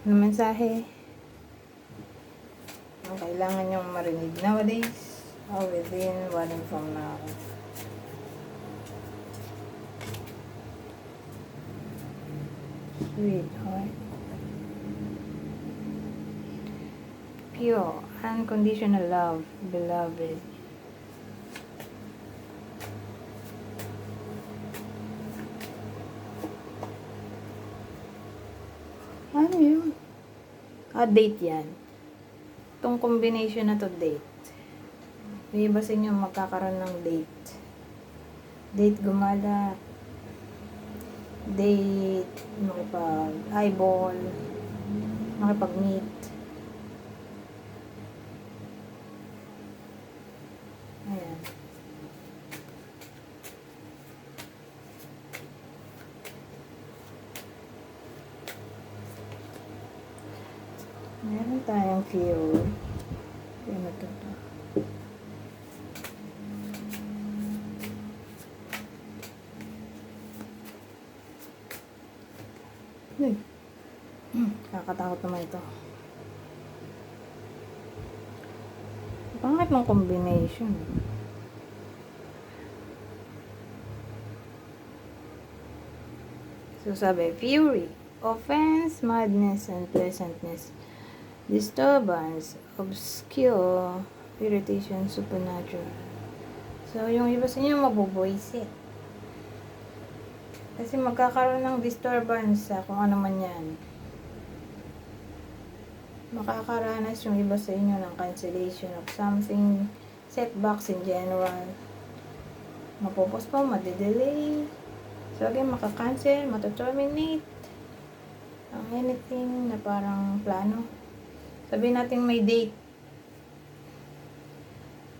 na mensahe ang kailangan nyong marinig nowadays or within 1 week from now. Sweetheart. Pure, unconditional love, beloved. Ano yun? Date yan. Itong combination na to, date. May iba sa inyo magkakaroon ng date. Date gumala. Date makipag-eyeball. Makipag-meet. Ayan. Meron tayong fuel. Ano to? Uy. Kakatakot naman ito. Pangit ng combination. So sabi, fury, offense, madness, and pleasantness. Disturbance, obscure, irritation, supernatural. So, yung iba sa inyo mabubuisit. Kasi magkakaroon ng disturbance sa kung ano man yan. Makakaranas yung iba sa inyo ng cancellation of something, setbacks in general. Mapopospone, madedelay. So, again, makakancel, mataterminate. Ang anything na parang plano. Sabihin natin may date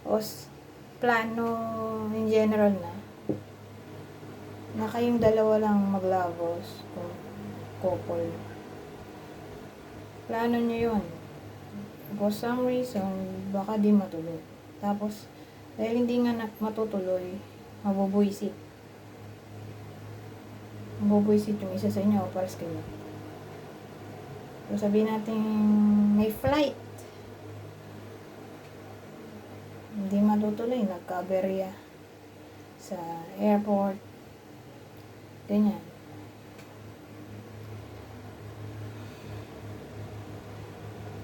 o plano in general na kayong dalawa lang maglavos kung couple. Plano nyo yun. For some reason, baka di matuloy. Tapos, dahil hindi nga matutuloy, mabubuisit. Mabubuisit yung isa sa inyo o pares kayo. So, sabihin natin may flight. Hindi matutuloy. Nagka-aberya sa airport. Ganyan.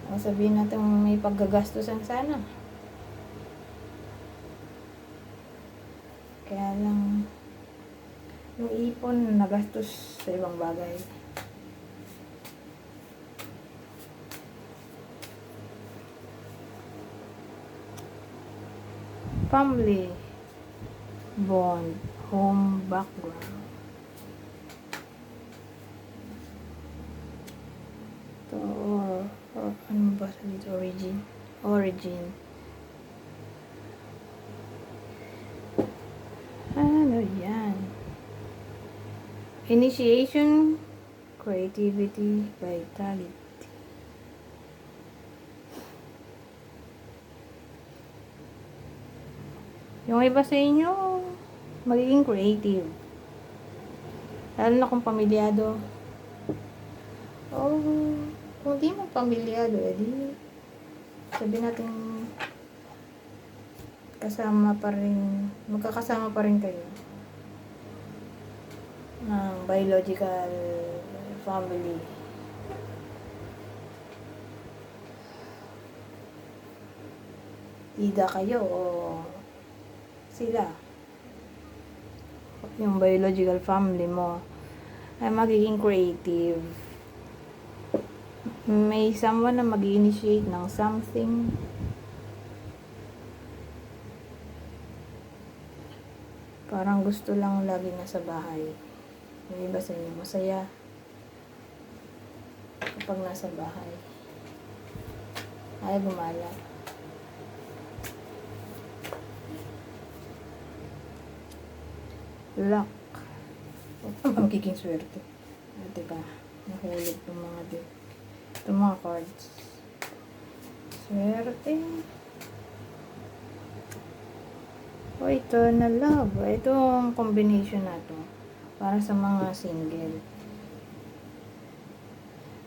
O sabihin natin may paggagastusan sana. Kaya lang yung ipon nagastos sa ibang bagay. Family, bond, home, background. Ito, or ano ba sa dito? Origin. Ano yan? Initiation, creativity, vitality. Yung iba sa inyo, magiging creative. Lalo na kung pamilyado. Kung di mo pamilyado, edi sabihin natin magkakasama pa rin kayo ng biological family. Ida kayo o sila, yung biological family mo ay magiging creative. May someone na mag-initiate ng something. Parang gusto lang lagi nasa bahay. Yung iba sa inyo masaya kapag nasa bahay. Ay gumala. Luck. Magiging swerte. Diba? Nahulog yung mga deck. Itong mga cards. Swerte. Ito na love. Itong combination na to. Para sa mga single.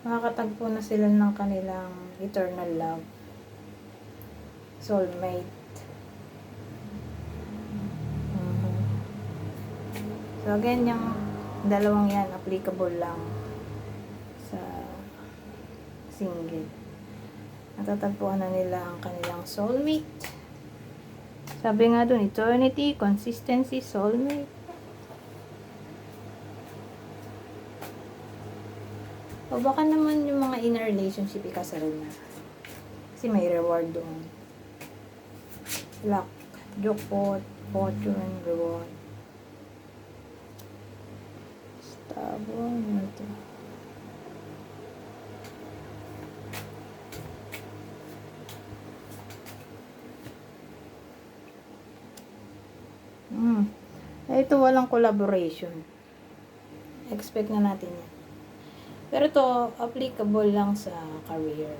makakatagpo na sila ng kanilang eternal love, soulmate. So again, yung dalawang yan applicable lang sa single. Natatagpuan na nila ang kanilang soulmate. Sabi nga dun, eternity, consistency, soulmate. O baka naman yung mga inner relationship ikasaril na. Kasi may reward doon. Luck, jackpot, fortune, reward. Stubborn, ano to? Ito walang collaboration. Expect na natin yan. Pero to applicable lang sa career.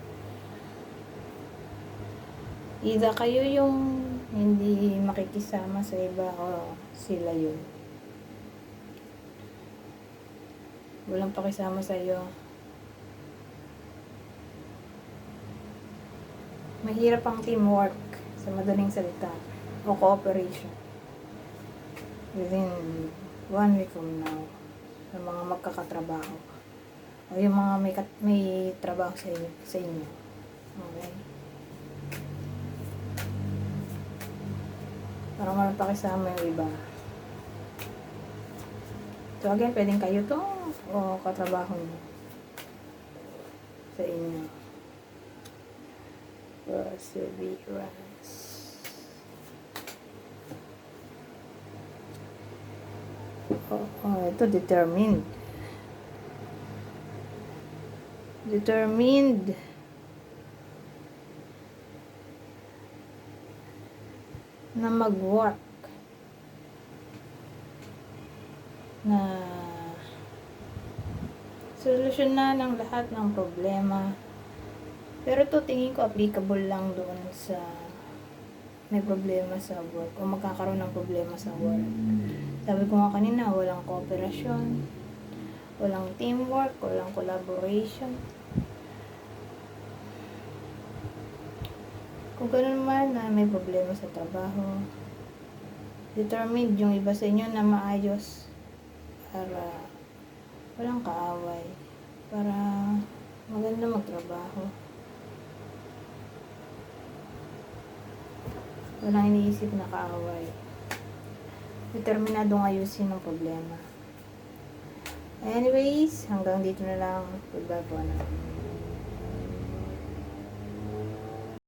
Either kayo yung hindi makikisama sa iba o sila yun. Walang pakisama sa iyo. Mahirap ang teamwork sa madaling salita o cooperation. Within 1 week from now, sa mga magkakatrabaho o yung mga may trabaho sa inyo. Okay? Para walang pakisama yung iba. So again, pwedeng kayo to o katrabaho nyo sa inyo. Perseverance. Ito determined. Determined na mag-work na solusyonan ng lahat ng problema. Pero to tingin ko applicable lang doon sa may problema sa work o magkakaroon ng problema sa work. Sabi ko nga kanina, walang cooperation, walang teamwork, walang collaboration. Kung gano'n man na may problema sa trabaho, determined yung iba sa inyo na maayos para walang kaaway, para maganda magtrabaho. Walang iniisip na kaaway. Determinadong ayusin ang problema. Anyways, hanggang dito na lang. Goodbye po na.